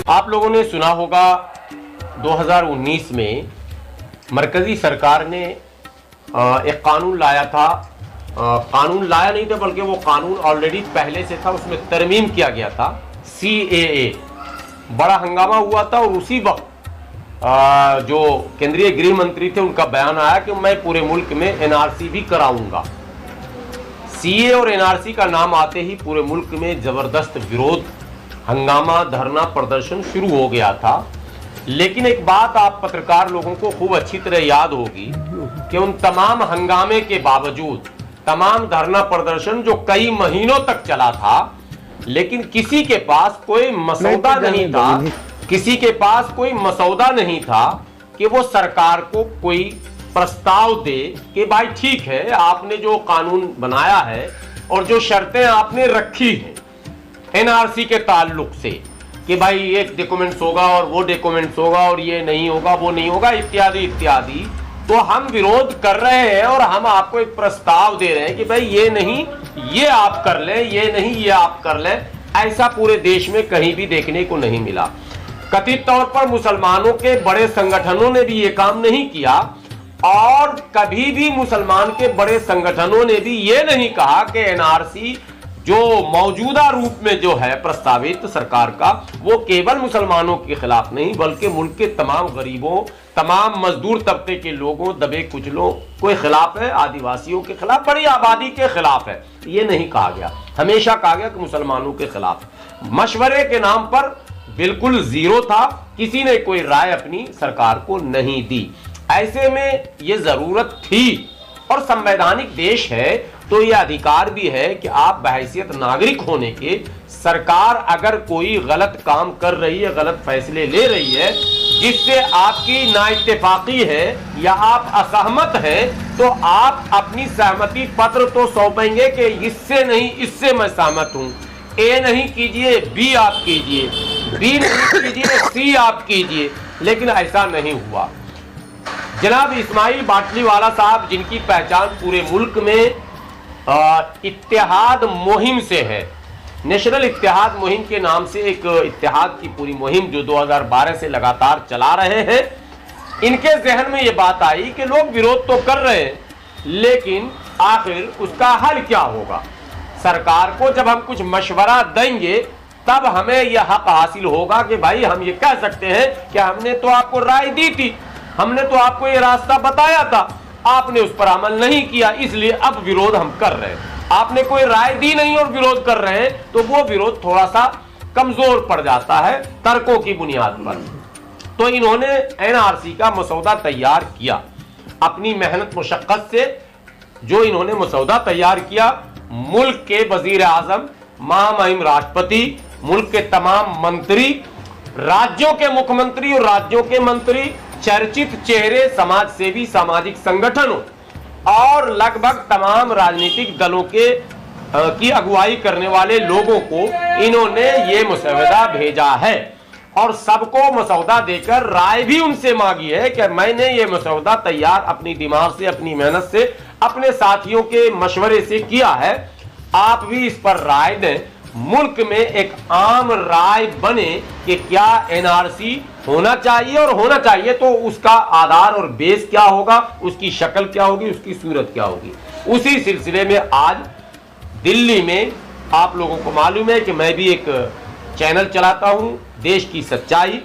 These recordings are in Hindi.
आप लोगों ने सुना होगा 2019 में मरकजी सरकार ने एक कानून लाया था। कानून लाया नहीं था बल्कि वो कानून ऑलरेडी पहले से था, उसमें तरमीम किया गया था, CAA। बड़ा हंगामा हुआ था और उसी वक्त जो केंद्रीय गृह मंत्री थे उनका बयान आया कि मैं पूरे मुल्क में NRC भी कराऊंगा। CAA और NRC का नाम आते ही पूरे मुल्क में जबरदस्त विरोध, हंगामा, धरना प्रदर्शन शुरू हो गया था। लेकिन एक बात आप पत्रकार लोगों को खूब अच्छी तरह याद होगी कि उन तमाम हंगामे के बावजूद, तमाम धरना प्रदर्शन जो कई महीनों तक चला था, लेकिन किसी के पास कोई मसौदा नहीं था, किसी के पास कोई मसौदा नहीं था कि वो सरकार को कोई प्रस्ताव दे कि भाई ठीक है, आपने जो कानून बनाया है और जो शर्तें आपने रखी हैं NRC के ताल्लुक से कि भाई ये डॉक्यूमेंट्स होगा और वो डॉक्यूमेंट्स होगा और ये नहीं होगा, वो नहीं होगा, इत्यादि इत्यादि, तो हम विरोध कर रहे हैं और हम आपको एक प्रस्ताव दे रहे हैं कि भाई ये नहीं ये आप कर लें, ये नहीं ये आप कर लें। ऐसा पूरे देश में कहीं भी देखने को नहीं मिला। कथित तौर पर मुसलमानों के बड़े संगठनों ने भी ये काम नहीं किया और कभी भी मुसलमान के बड़े संगठनों ने भी ये नहीं कहा कि NRC जो मौजूदा रूप में जो है प्रस्तावित सरकार का, वो केवल मुसलमानों के खिलाफ नहीं बल्कि मुल्क के तमाम गरीबों, तमाम मजदूर तबके के लोगों, दबे कुचलों के खिलाफ है, आदिवासियों के खिलाफ, बड़ी आबादी के खिलाफ है। ये नहीं कहा गया, हमेशा कहा गया कि मुसलमानों के खिलाफ। मशवरे के नाम पर बिल्कुल जीरो था, किसी ने कोई राय अपनी सरकार को नहीं दी। ऐसे में ये जरूरत थी और संवैधानिक देश है तो ये अधिकार भी है कि आप बहैसियत नागरिक होने के, सरकार अगर कोई गलत काम कर रही है, गलत फैसले ले रही है जिससे आपकी नाइत्तेफाकी है या आप असहमत हैं, तो आप अपनी सहमति पत्र तो सौंपेंगे कि इससे नहीं इससे मैं सहमत हूं। A नहीं कीजिए, B आप कीजिए, B नहीं कीजिए, C आप कीजिए। लेकिन ऐसा नहीं हुआ। जनाब इस्माइल बाटलीवाला साहब, जिनकी पहचान पूरे मुल्क में इत्तेहाद मुहिम से है, नेशनल इत्तेहाद मुहिम के नाम से एक इत्तेहाद की पूरी मुहिम जो 2012 से लगातार चला रहे हैं, इनके जहन में ये बात आई कि लोग विरोध तो कर रहे हैं लेकिन आखिर उसका हल क्या होगा। सरकार को जब हम कुछ मशवरा देंगे तब हमें यह हक हासिल होगा कि भाई हम ये कह सकते हैं कि हमने तो आपको राय दी थी, हमने तो आपको ये रास्ता बताया था, आपने उस पर अमल नहीं किया, इसलिए अब विरोध हम कर रहे हैं। आपने कोई राय दी नहीं और विरोध कर रहे हैं तो वो विरोध थोड़ा सा कमजोर पड़ जाता है तर्कों की बुनियाद पर। तो इन्होंने NRC का मसौदा तैयार किया अपनी मेहनत मुशक्कत से। जो इन्होंने मसौदा तैयार किया, मुल्क के वजीर आजम, महामहिम राष्ट्रपति, मुल्क के तमाम मंत्री, राज्यों के मुख्यमंत्री और राज्यों के मंत्री, चर्चित चेहरे, समाज सेवी, सामाजिक संगठनों और लगभग तमाम राजनीतिक दलों के की अगुवाई करने वाले लोगों को इन्होंने ये मसौदा भेजा है और सबको मसौदा देकर राय भी उनसे मांगी है कि मैंने ये मसौदा तैयार अपनी दिमाग से, अपनी मेहनत से, अपने साथियों के मशवरे से किया है, आप भी इस पर राय दें। मुल्क में एक आम राय बने कि क्या NRC होना चाहिए और होना चाहिए तो उसका आधार और बेस क्या होगा, उसकी शक्ल क्या होगी, उसकी सूरत क्या होगी। उसी सिलसिले में आज दिल्ली में आप लोगों को मालूम है कि मैं भी एक चैनल चलाता हूं, देश की सच्चाई,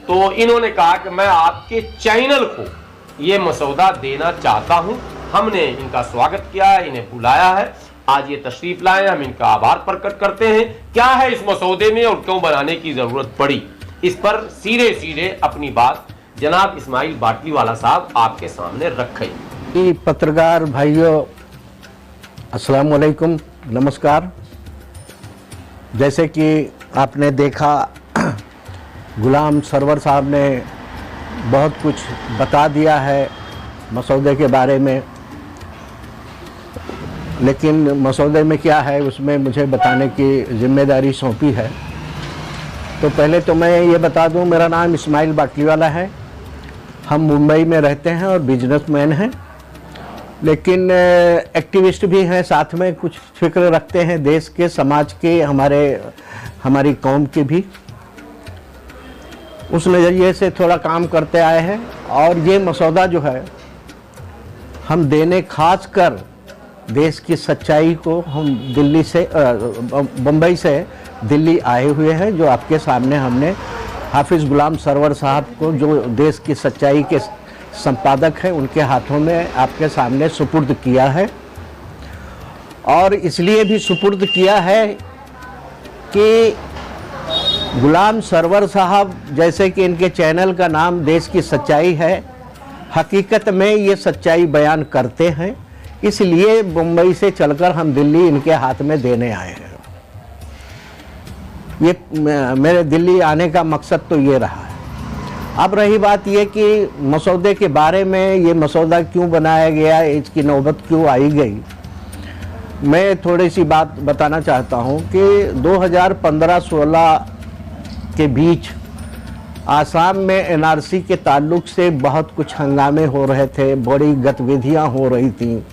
तो इन्होंने कहा कि मैं आपके चैनल को ये मसौदा देना चाहता हूं। हमने इनका स्वागत किया, इन्हें बुलाया है, आज ये तशरीफ लाए, हम इनका आभार प्रकट करते हैं। क्या है इस मसौदे में और क्यों बनाने की जरूरत पड़ी, इस पर सीधे सीधे अपनी बात जनाब इस्माइल बाटलीवाला साहब आपके सामने रखें। पत्रकार भाइयों, अस्सलाम वालेकुम, नमस्कार। जैसे कि आपने देखा, गुलाम सरवर साहब ने बहुत कुछ बता दिया है मसौदे के बारे में, लेकिन मसौदे में क्या है उसमें मुझे बताने की जिम्मेदारी सौंपी है। तो पहले तो मैं ये बता दूं, मेरा नाम इस्माइल बाटलीवाला है, हम मुंबई में रहते हैं और बिजनेसमैन हैं, लेकिन एक्टिविस्ट भी हैं, साथ में कुछ फिक्र रखते हैं देश के, समाज के, हमारी कौम के भी। उस नज़रिए से थोड़ा काम करते आए हैं। और ये मसौदा जो है हम देने खास कर देश की सच्चाई को हम दिल्ली से बम्बई से दिल्ली आए हुए हैं, जो आपके सामने हमने हाफिज़ गुलाम सरवर साहब को, जो देश की सच्चाई के संपादक हैं, उनके हाथों में आपके सामने सुपुर्द किया है। और इसलिए भी सुपुर्द किया है कि गुलाम सरवर साहब, जैसे कि इनके चैनल का नाम देश की सच्चाई है, हकीकत में ये सच्चाई बयान करते हैं। इसलिए मुंबई से चलकर हम दिल्ली इनके हाथ में देने आए हैं। ये मेरे दिल्ली आने का मकसद तो ये रहा है। अब रही बात ये कि मसौदे के बारे में, ये मसौदा क्यों बनाया गया, इसकी नौबत क्यों आई गई, मैं थोड़ी सी बात बताना चाहता हूँ कि 2015-16 के बीच आसाम में एनआरसी के ताल्लुक से बहुत कुछ हंगामे हो रहे थे, बड़ी गतिविधियाँ हो रही थी।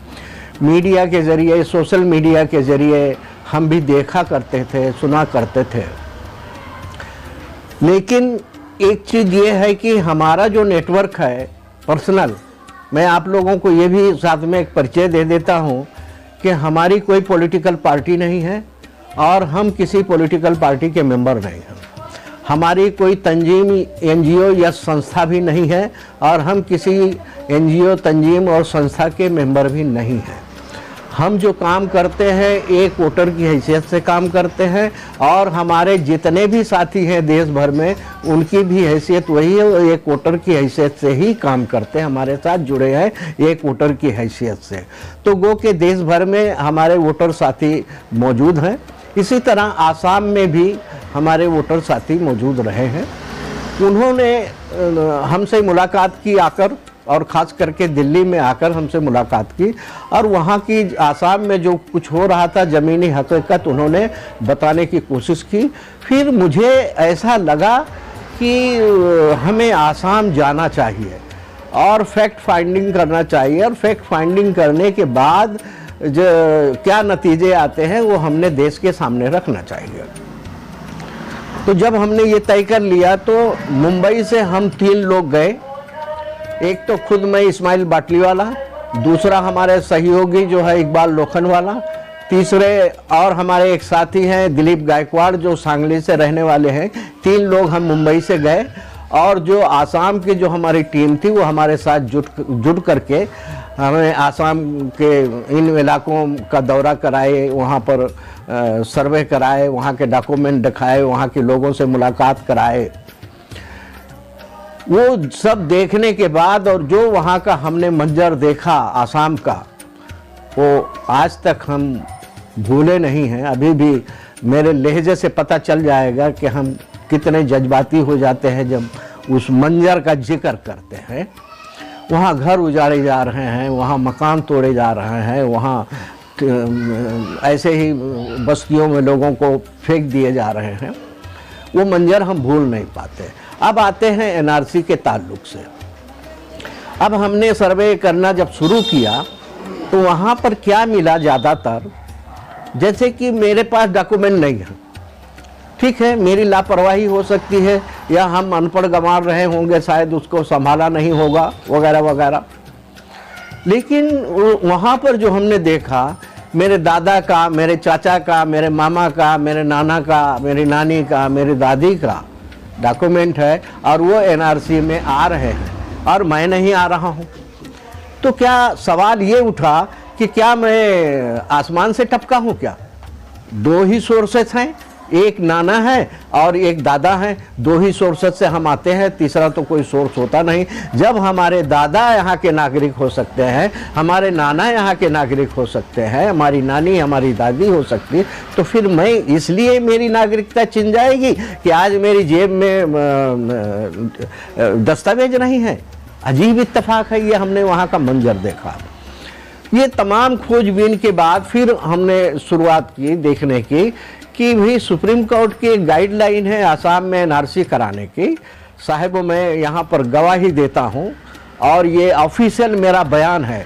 मीडिया के ज़रिए, सोशल मीडिया के ज़रिए हम भी देखा करते थे, सुना करते थे। लेकिन एक चीज़ ये है कि हमारा जो नेटवर्क है पर्सनल, मैं आप लोगों को ये भी साथ में एक परिचय दे देता हूँ कि हमारी कोई पॉलिटिकल पार्टी नहीं है और हम किसी पॉलिटिकल पार्टी के मेंबर नहीं हैं। हमारी कोई तंजीम, एनजीओ या संस्था भी नहीं है और हम किसी एनजीओ, तंजीम और संस्था के मेंबर भी नहीं हैं। हम जो काम करते हैं एक वोटर की हैसियत से काम करते हैं और हमारे जितने भी साथी हैं देश भर में, उनकी भी हैसियत वही है, वो एक वोटर की हैसियत से ही काम करते हैं, हमारे साथ जुड़े हैं एक वोटर की हैसियत से। तो गो के देश भर में हमारे वोटर साथी मौजूद हैं। इसी तरह आसाम में भी हमारे वोटर साथी मौजूद रहे हैं। उन्होंने हमसे मुलाकात की आकर, और ख़ास करके दिल्ली में आकर हमसे मुलाकात की और वहाँ की आसाम में जो कुछ हो रहा था ज़मीनी हकीकत उन्होंने बताने की कोशिश की। फिर मुझे ऐसा लगा कि हमें आसाम जाना चाहिए और फैक्ट फाइंडिंग करना चाहिए, और फैक्ट फाइंडिंग करने के बाद जो क्या नतीजे आते हैं वो हमने देश के सामने रखना चाहिए। तो जब हमने ये तय कर लिया तो मुंबई से हम 3 लोग गए। एक तो खुद मैं इस्माइल बाटलीवाला, दूसरा हमारे सहयोगी जो है इकबाल लोखंडवाला, तीसरे और हमारे एक साथी हैं दिलीप गायकवाड़ जो सांगली से रहने वाले हैं। 3 लोग हम मुंबई से गए और जो आसाम की जो हमारी टीम थी वो हमारे साथ जुड़ करके हमें आसाम के इन इलाकों का दौरा कराए, वहाँ पर सर्वे कराए, वहाँ के डॉक्यूमेंट दिखाए, वहाँ के लोगों से मुलाकात कराए। वो सब देखने के बाद और जो वहाँ का हमने मंजर देखा आसाम का, वो आज तक हम भूले नहीं हैं। अभी भी मेरे लहजे से पता चल जाएगा कि हम कितने जज्बाती हो जाते हैं जब उस मंजर का जिक्र करते हैं। वहाँ घर उजाड़े जा रहे हैं, वहाँ मकान तोड़े जा रहे हैं, वहाँ ऐसे ही बस्तियों में लोगों को फेंक दिए जा रहे हैं। वो मंजर हम भूल नहीं पाते। अब आते हैं एनआरसी के ताल्लुक से। अब हमने सर्वे करना जब शुरू किया तो वहाँ पर क्या मिला, ज़्यादातर जैसे कि मेरे पास डॉक्यूमेंट नहीं है, ठीक है, मेरी लापरवाही हो सकती है या हम अनपढ़ गंवार रहे होंगे, शायद उसको संभाला नहीं होगा वगैरह वगैरह। लेकिन वहाँ पर जो हमने देखा, मेरे दादा का, मेरे चाचा का, मेरे मामा का, मेरे नाना का, मेरी नानी का, मेरी दादी का डॉक्यूमेंट है और वो एनआरसी में आ रहे हैं और मैं नहीं आ रहा हूँ। तो क्या सवाल ये उठा कि क्या मैं आसमान से टपका हूँ क्या? 2 ही सोर्सेस हैं, एक नाना है और एक दादा है, 2 ही सोर्सेस से हम आते हैं, तीसरा तो कोई सोर्स होता नहीं। जब हमारे दादा यहाँ के नागरिक हो सकते हैं, हमारे नाना यहाँ के नागरिक हो सकते हैं, हमारी नानी, हमारी दादी हो सकती है, तो फिर मैं इसलिए मेरी नागरिकता छिन जाएगी कि आज मेरी जेब में दस्तावेज नहीं है। अजीब इत्तेफाक है ये। हमने वहाँ का मंजर देखा। ये तमाम खोजबीन के बाद फिर हमने शुरुआत की देखने की कि भी सुप्रीम कोर्ट की एक गाइडलाइन है आसाम में एनआरसी कराने की। साहिब मैं यहाँ पर गवाही देता हूँ और ये ऑफिशियल मेरा बयान है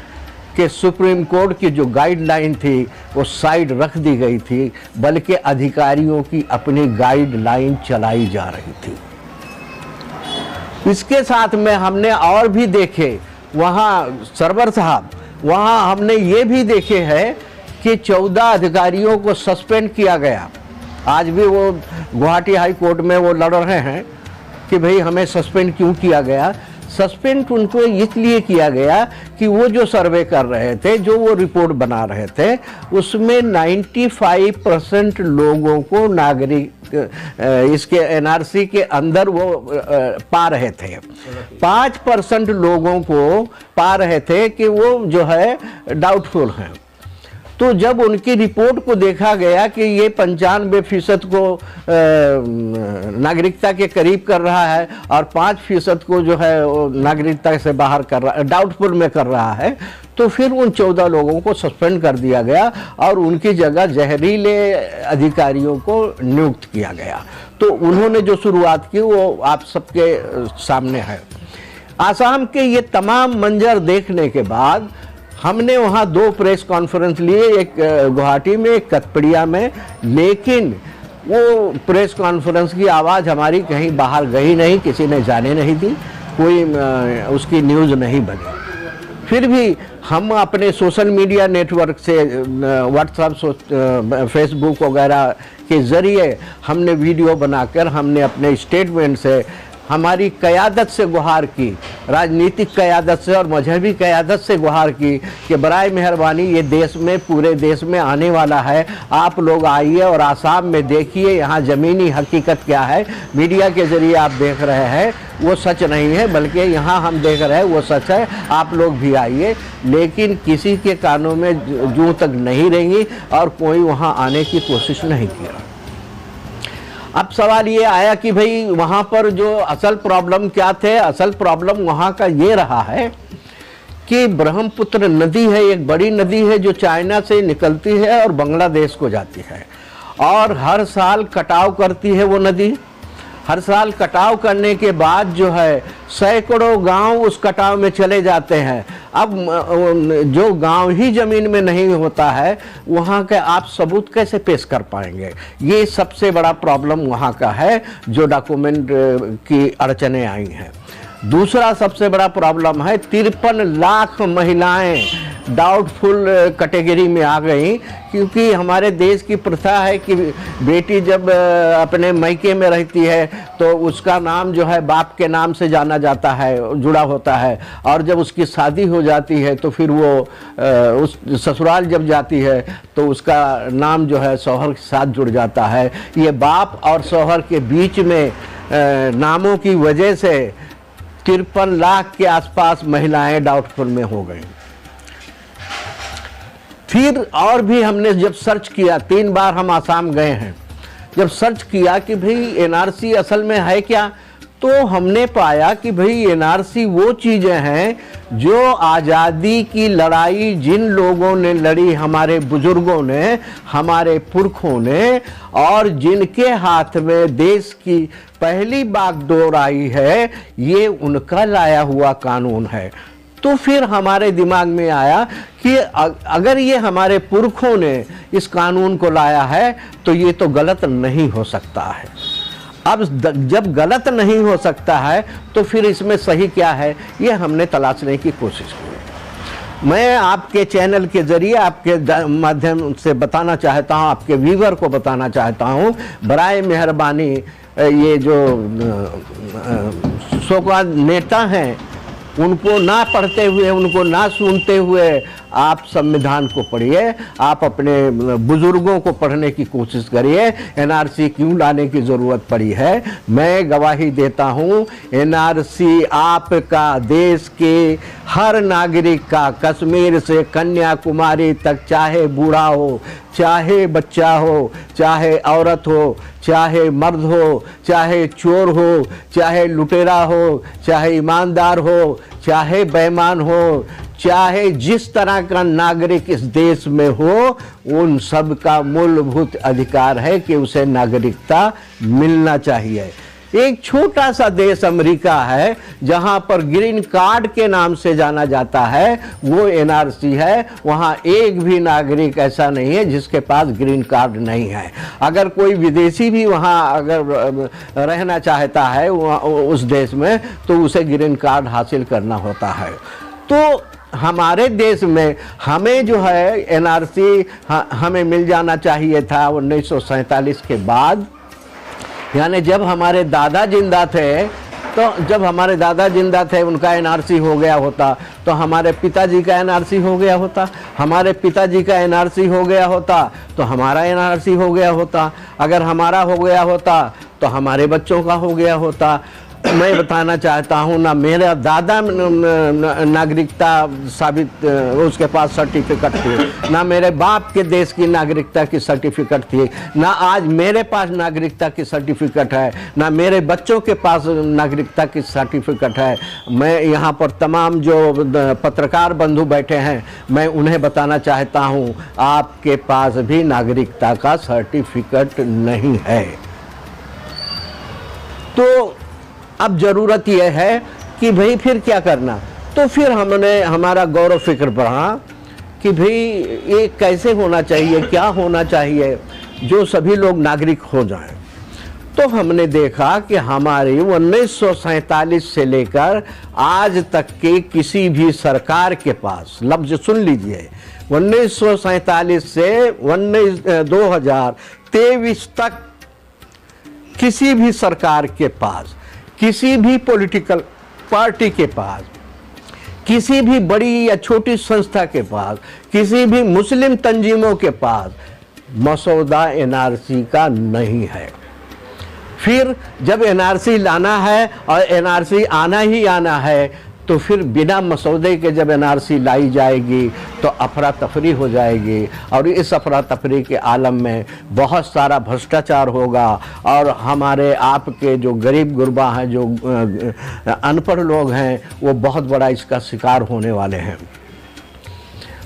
कि सुप्रीम कोर्ट की जो गाइडलाइन थी वो साइड रख दी गई थी, बल्कि अधिकारियों की अपनी गाइडलाइन चलाई जा रही थी। इसके साथ में हमने और भी देखे, वहाँ सरवर साहब, वहाँ हमने ये भी देखे हैं कि 14 अधिकारियों को सस्पेंड किया गया। आज भी वो गुवाहाटी हाई कोर्ट में वो लड़ रहे हैं कि भाई हमें सस्पेंड क्यों किया गया। सस्पेंड उनको इसलिए किया गया कि वो जो सर्वे कर रहे थे, जो वो रिपोर्ट बना रहे थे, उसमें 95% लोगों को नागरिक इसके एनआरसी के अंदर वो पा रहे थे। 5% लोगों को पा रहे थे कि वो जो है डाउटफुल हैं। तो जब उनकी रिपोर्ट को देखा गया कि ये 95% को नागरिकता के करीब कर रहा है और 5% को जो है नागरिकता से बाहर कर रहा, डाउटफुल में कर रहा है, तो फिर उन 14 लोगों को सस्पेंड कर दिया गया और उनकी जगह जहरीले अधिकारियों को नियुक्त किया गया। तो उन्होंने जो शुरुआत की वो आप सबके सामने है। आसाम के ये तमाम मंजर देखने के बाद हमने वहाँ 2 प्रेस कॉन्फ्रेंस लिए, एक गुवाहाटी में, एक कतपड़िया में, लेकिन वो प्रेस कॉन्फ्रेंस की आवाज़ हमारी कहीं बाहर गई नहीं, किसी ने जाने नहीं दी, कोई उसकी न्यूज़ नहीं बनी। फिर भी हम अपने सोशल मीडिया नेटवर्क से, व्हाट्सएप, फेसबुक वगैरह के ज़रिए हमने वीडियो बनाकर हमने अपने स्टेटमेंट से हमारी क़यादत से गुहार की, राजनीतिक क़यादत से और मजहबी क़यादत से गुहार की कि बराए मेहरबानी ये देश में, पूरे देश में आने वाला है, आप लोग आइए और आसाम में देखिए यहाँ ज़मीनी हकीकत क्या है। मीडिया के ज़रिए आप देख रहे हैं वो सच नहीं है, बल्कि यहाँ हम देख रहे हैं वो सच है, आप लोग भी आइए। लेकिन किसी के कानों में जूं तक नहीं रहेंगी और कोई वहाँ आने की कोशिश नहीं किया। अब सवाल ये आया कि भाई वहाँ पर जो असल प्रॉब्लम क्या थे। असल प्रॉब्लम वहाँ का ये रहा है कि ब्रह्मपुत्र नदी है, एक बड़ी नदी है जो चाइना से निकलती है और बांग्लादेश को जाती है, और हर साल कटाव करती है वो नदी। हर साल कटाव करने के बाद जो है सैकड़ों गांव उस कटाव में चले जाते हैं। अब जो गांव ही ज़मीन में नहीं होता है, वहाँ के आप सबूत कैसे पेश कर पाएंगे? ये सबसे बड़ा प्रॉब्लम वहाँ का है जो डॉक्यूमेंट की अड़चने आई हैं। दूसरा सबसे बड़ा प्रॉब्लम है 53 लाख महिलाएं डाउटफुल कैटेगरी में आ गई, क्योंकि हमारे देश की प्रथा है कि बेटी जब अपने मायके में रहती है तो उसका नाम जो है बाप के नाम से जाना जाता है, जुड़ा होता है, और जब उसकी शादी हो जाती है तो फिर वो उस ससुराल जब जाती है तो उसका नाम जो है शौहर के साथ जुड़ जाता है। ये बाप और शौहर के बीच में नामों की वजह से 53 लाख के आसपास महिलाएं डाउटफुल में हो गई। फिर और भी हमने जब सर्च किया, 3 बार हम आसाम गए हैं, जब सर्च किया कि भाई एनआरसी असल में है क्या, तो हमने पाया कि भाई एनआरसी वो चीज़ें हैं जो आज़ादी की लड़ाई जिन लोगों ने लड़ी, हमारे बुजुर्गों ने, हमारे पुरखों ने, और जिनके हाथ में देश की पहली बागडोर आई है, ये उनका लाया हुआ कानून है। तो फिर हमारे दिमाग में आया कि अगर ये हमारे पुरखों ने इस कानून को लाया है तो ये तो गलत नहीं हो सकता है। अब जब गलत नहीं हो सकता है तो फिर इसमें सही क्या है, ये हमने तलाशने की कोशिश की। मैं आपके चैनल के ज़रिए, आपके माध्यम से बताना चाहता हूँ, आपके व्यूअर को बताना चाहता हूँ, बराए मेहरबानी ये जो सोकाद नेता हैं उनको ना पढ़ते हुए, उनको ना सुनते हुए आप संविधान को पढ़िए, आप अपने बुजुर्गों को पढ़ने की कोशिश करिए। एनआरसी क्यों लाने की ज़रूरत पड़ी है, मैं गवाही देता हूँ, एनआरसी आपका, देश के हर नागरिक का, कश्मीर से कन्याकुमारी तक, चाहे बूढ़ा हो, चाहे बच्चा हो, चाहे औरत हो, चाहे मर्द हो, चाहे चोर हो, चाहे लुटेरा हो, चाहे ईमानदार हो, चाहे बेईमान हो, चाहे जिस तरह का नागरिक इस देश में हो, उन सब का मूलभूत अधिकार है कि उसे नागरिकता मिलना चाहिए। एक छोटा सा देश अमेरिका है जहां पर ग्रीन कार्ड के नाम से जाना जाता है, वो एनआरसी है। वहां एक भी नागरिक ऐसा नहीं है जिसके पास ग्रीन कार्ड नहीं है। अगर कोई विदेशी भी वहां अगर रहना चाहता है उस देश में, तो उसे ग्रीन कार्ड हासिल करना होता है। तो हमारे देश में हमें जो है एनआरसी हमें मिल जाना चाहिए था 1947 के बाद, यानी जब हमारे दादा जिंदा थे। तो जब हमारे दादा जिंदा थे उनका एनआरसी हो गया होता, तो हमारे पिताजी का एनआरसी हो गया होता, हमारे पिताजी का एनआरसी हो गया होता तो हमारा एनआरसी हो गया होता, अगर हमारा हो गया होता तो हमारे बच्चों का हो गया होता। मैं बताना चाहता हूँ, ना मेरा दादा नागरिकता साबित उसके पास सर्टिफिकेट थी, ना मेरे बाप के देश की नागरिकता की सर्टिफिकेट थी, ना आज मेरे पास नागरिकता की सर्टिफिकेट है, ना मेरे बच्चों के पास नागरिकता की सर्टिफिकेट है। मैं यहाँ पर तमाम जो पत्रकार बंधु बैठे हैं, मैं उन्हें बताना चाहता हूँ, आपके पास भी नागरिकता का सर्टिफिकेट नहीं है। तो अब ज़रूरत यह है कि भाई फिर क्या करना। तो फिर हमने हमारा गौरव फिक्र बढ़ा कि भाई ये कैसे होना चाहिए, क्या होना चाहिए जो सभी लोग नागरिक हो जाएं। तो हमने देखा कि हमारी 1947 से लेकर आज तक के किसी भी सरकार के पास, लफ्ज़ सुन लीजिए, 1947 से 2023 तक किसी भी सरकार के पास, किसी भी पॉलिटिकल पार्टी के पास, किसी भी बड़ी या छोटी संस्था के पास, किसी भी मुस्लिम तंजीमों के पास मसौदा एनआरसी का नहीं है। फिर जब एनआरसी लाना है और एनआरसी आना ही आना है, तो फिर बिना मसौदे के जब एनआरसी लाई जाएगी तो अफरा तफरी हो जाएगी, और इस अफरा तफरी के आलम में बहुत सारा भ्रष्टाचार होगा, और हमारे आपके जो गरीब गुरबा हैं, जो अनपढ़ लोग हैं, वो बहुत बड़ा इसका शिकार होने वाले हैं।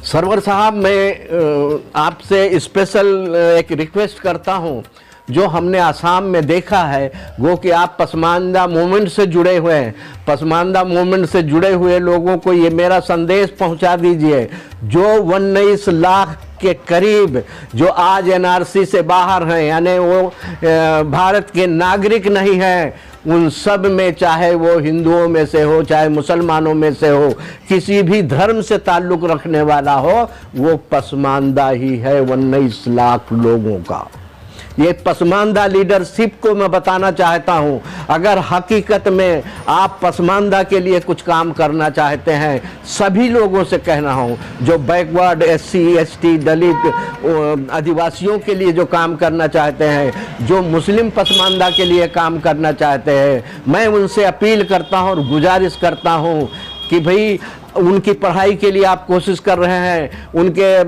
सरवर साहब, मैं आपसे स्पेशल एक रिक्वेस्ट करता हूँ, जो हमने आसाम में देखा है, वो कि आप पसमानदा मूवमेंट से जुड़े हुए हैं, पसमानदा मूवमेंट से जुड़े हुए लोगों को ये मेरा संदेश पहुंचा दीजिए, जो 19 लाख के करीब जो आज एनआरसी से बाहर हैं, यानी वो भारत के नागरिक नहीं हैं, उन सब में, चाहे वो हिंदुओं में से हो, चाहे मुसलमानों में से हो, किसी भी धर्म से ताल्लुक़ रखने वाला हो, वो पसमानदा ही है 19 लाख लोगों का। ये पसमानदा लीडरशिप को मैं बताना चाहता हूं, अगर हकीकत में आप पसमानदा के लिए कुछ काम करना चाहते हैं, सभी लोगों से कहना हो, जो बैकवर्ड SC ST दलित आदिवासियों के लिए जो काम करना चाहते हैं, जो मुस्लिम पसमानदा के लिए काम करना चाहते हैं, मैं उनसे अपील करता हूं और गुजारिश करता हूं कि भाई उनकी पढ़ाई के लिए आप कोशिश कर रहे हैं, उनके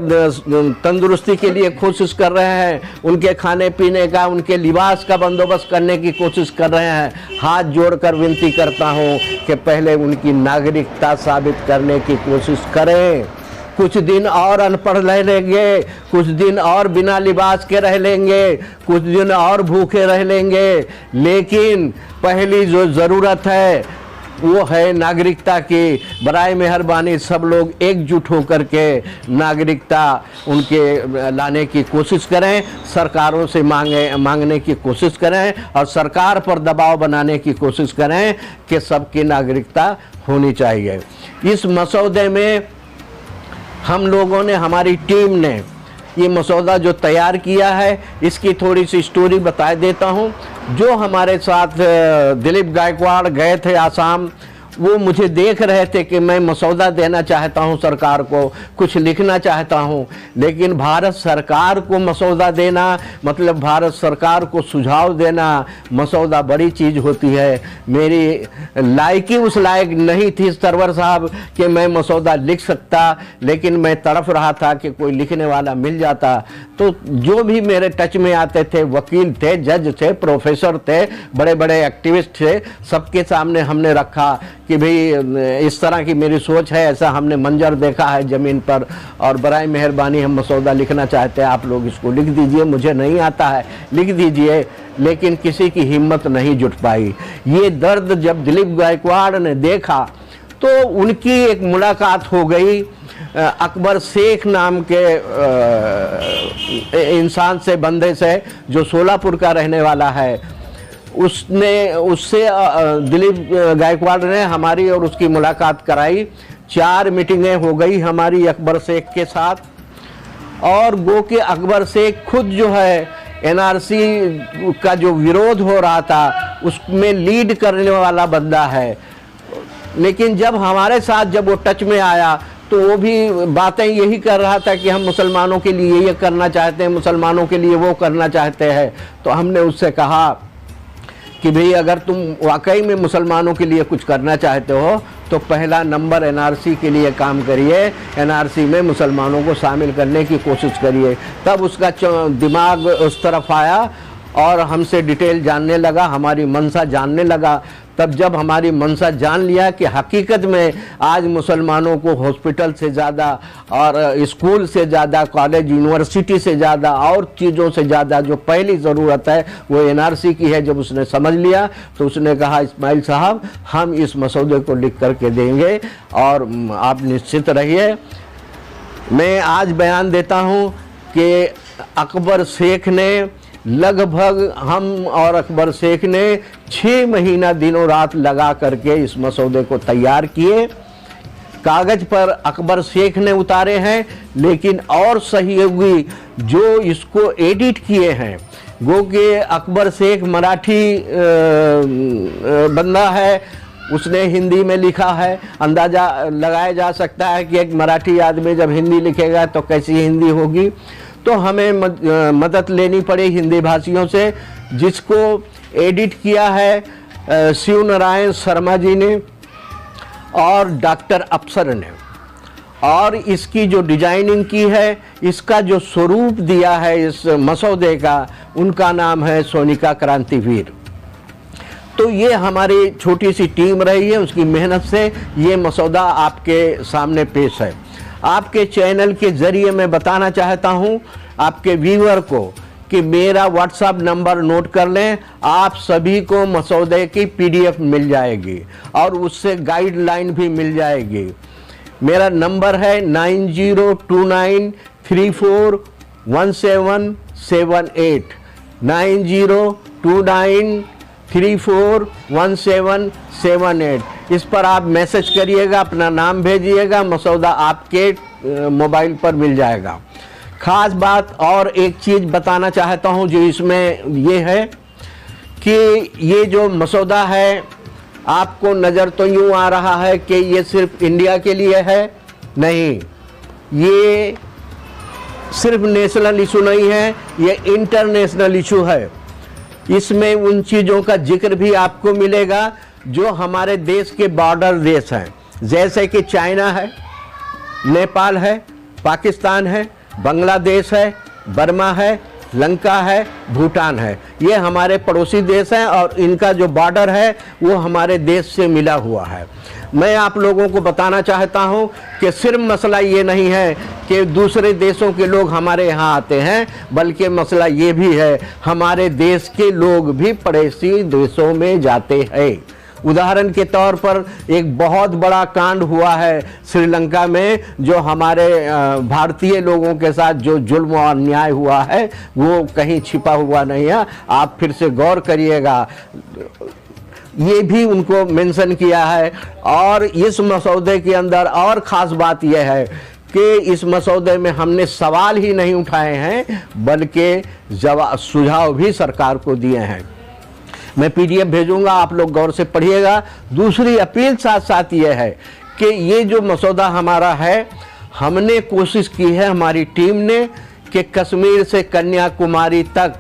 तंदुरुस्ती के लिए कोशिश कर रहे हैं, उनके खाने पीने का, उनके लिबास का बंदोबस्त करने की कोशिश कर रहे हैं, हाथ जोड़कर विनती करता हूं कि पहले उनकी नागरिकता साबित करने की कोशिश करें। कुछ दिन और अनपढ़ रह लेंगे, कुछ दिन और बिना लिबास के रह लेंगे, कुछ दिन और भूखे रह लेंगे, लेकिन पहली जो ज़रूरत है वो है नागरिकता की। बराए मेहरबानी सब लोग एकजुट होकर के नागरिकता उनके लाने की कोशिश करें, सरकारों से मांगने की कोशिश करें, और सरकार पर दबाव बनाने की कोशिश करें कि सबकी नागरिकता होनी चाहिए। इस मसौदे में हम लोगों ने, हमारी टीम ने ये मसौदा जो तैयार किया है, इसकी थोड़ी सी स्टोरी बता देता हूँ। जो हमारे साथ दिलीप गायकवाड़ गए थे आसाम, वो मुझे देख रहे थे कि मैं मसौदा देना चाहता हूं सरकार को, कुछ लिखना चाहता हूं, लेकिन भारत सरकार को मसौदा देना मतलब भारत सरकार को सुझाव देना, मसौदा बड़ी चीज़ होती है। मेरी लायकी उस लायक नहीं थी सरवर साहब कि मैं मसौदा लिख सकता, लेकिन मैं तड़प रहा था कि कोई लिखने वाला मिल जाता। तो जो भी मेरे टच में आते थे, वकील थे, जज थे, प्रोफेसर थे, बड़े बड़े एक्टिविस्ट थे, सबके सामने हमने रखा कि भाई इस तरह की मेरी सोच है, ऐसा हमने मंजर देखा है ज़मीन पर, और बराए मेहरबानी हम मसौदा लिखना चाहते हैं, आप लोग इसको लिख दीजिए, मुझे नहीं आता है, लिख दीजिए। लेकिन किसी की हिम्मत नहीं जुट पाई। ये दर्द जब दिलीप गायकवाड़ ने देखा तो उनकी एक मुलाकात हो गई अकबर शेख नाम के इंसान से, बंदे से, जो सोलापुर का रहने वाला है। उससे दिलीप गायकवाड़ ने हमारी और उसकी मुलाकात कराई। 4 मीटिंगें हो गई हमारी अकबर शेख के साथ, और गो के अकबर शेख खुद जो है एनआरसी का जो विरोध हो रहा था उसमें लीड करने वाला बंदा है। लेकिन जब हमारे साथ जब वो टच में आया तो वो भी बातें यही कर रहा था कि हम मुसलमानों के लिए ये करना चाहते हैं, मुसलमानों के लिए वो करना चाहते हैं। तो हमने उससे कहा कि भाई अगर तुम वाकई में मुसलमानों के लिए कुछ करना चाहते हो तो पहला नंबर एनआरसी के लिए काम करिए, एनआरसी में मुसलमानों को शामिल करने की कोशिश करिए। तब उसका दिमाग उस तरफ आया और हमसे डिटेल जानने लगा, हमारी मंशा जानने लगा। तब जब हमारी मंशा जान लिया कि हकीकत में आज मुसलमानों को हॉस्पिटल से ज़्यादा और स्कूल से ज़्यादा, कॉलेज यूनिवर्सिटी से ज़्यादा और चीज़ों से ज़्यादा जो पहली ज़रूरत है वो एनआरसी की है, जब उसने समझ लिया तो उसने कहा इस्माइल साहब हम इस मसौदे को लिख करके देंगे और आप निश्चित रहिए। मैं आज बयान देता हूँ कि अकबर शेख ने लगभग, हम और अकबर शेख ने 6 महीना दिनों रात लगा करके इस मसौदे को तैयार किए। कागज़ पर अकबर शेख ने उतारे हैं, लेकिन और सहयोगी जो इसको एडिट किए हैं, गो के अकबर शेख मराठी बंदा है, उसने हिंदी में लिखा है। अंदाज़ा लगाया जा सकता है कि एक मराठी आदमी जब हिंदी लिखेगा तो कैसी हिंदी होगी। तो हमें मदद लेनी पड़ी हिंदी भाषियों से, जिसको एडिट किया है शिव नारायण शर्मा जी ने और डॉक्टर अफसर ने, और इसकी जो डिजाइनिंग की है, इसका जो स्वरूप दिया है इस मसौदे का, उनका नाम है सोनिका क्रांतिवीर। तो ये हमारी छोटी सी टीम रही है, उसकी मेहनत से ये मसौदा आपके सामने पेश है। आपके चैनल के ज़रिए मैं बताना चाहता हूं आपके व्यूअर को कि मेरा व्हाट्सएप नंबर नोट कर लें। आप सभी को मसौदे की PDF मिल जाएगी और उससे गाइडलाइन भी मिल जाएगी। मेरा नंबर है 9029341778, 9029341778। इस पर आप मैसेज करिएगा, अपना नाम भेजिएगा, मसौदा आपके मोबाइल पर मिल जाएगा। ख़ास बात और एक चीज़ बताना चाहता हूं जो इसमें ये है कि ये जो मसौदा है, आपको नज़र तो यूँ आ रहा है कि ये सिर्फ इंडिया के लिए है, नहीं, ये सिर्फ नेशनल इशू नहीं है, ये इंटरनेशनल इशू है। इसमें उन चीज़ों का जिक्र भी आपको मिलेगा जो हमारे देश के बॉर्डर देश हैं, जैसे कि चाइना है, नेपाल है, पाकिस्तान है, बांग्लादेश है, बर्मा है, लंका है, भूटान है। ये हमारे पड़ोसी देश हैं और इनका जो बॉर्डर है वो हमारे देश से मिला हुआ है। मैं आप लोगों को बताना चाहता हूं कि सिर्फ मसला ये नहीं है कि दूसरे देशों के लोग हमारे यहाँ आते हैं, बल्कि मसला ये भी है हमारे देश के लोग भी पड़ोसी देशों में जाते हैं। उदाहरण के तौर पर एक बहुत बड़ा कांड हुआ है श्रीलंका में, जो हमारे भारतीय लोगों के साथ जो जुल्म और अन्याय हुआ है वो कहीं छिपा हुआ नहीं है। आप फिर से गौर करिएगा, ये भी उनको मेंशन किया है। और इस मसौदे के अंदर और ख़ास बात यह है कि इस मसौदे में हमने सवाल ही नहीं उठाए हैं, बल्कि सुझाव भी सरकार को दिए हैं। मैं PDF भेजूंगा, आप लोग गौर से पढ़िएगा। दूसरी अपील साथ साथ ये है कि ये जो मसौदा हमारा है, हमने कोशिश की है, हमारी टीम ने, कि कश्मीर से कन्याकुमारी तक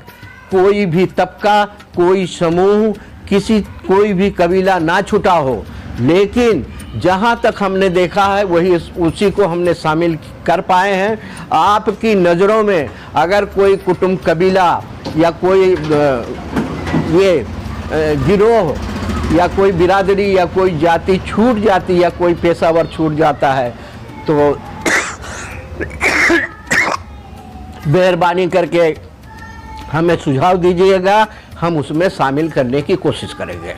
कोई भी तबका, कोई समूह, कोई भी कबीला ना छूटा हो। लेकिन जहाँ तक हमने देखा है वही उसी को हमने शामिल कर पाए हैं। आपकी नज़रों में अगर कोई कुटुंब, कबीला या कोई ये गिरोह या कोई बिरादरी या कोई जाति छूट जाती या कोई पेशावर छूट जाता है तो मेहरबानी करके हमें सुझाव दीजिएगा, हम उसमें शामिल करने की कोशिश करेंगे।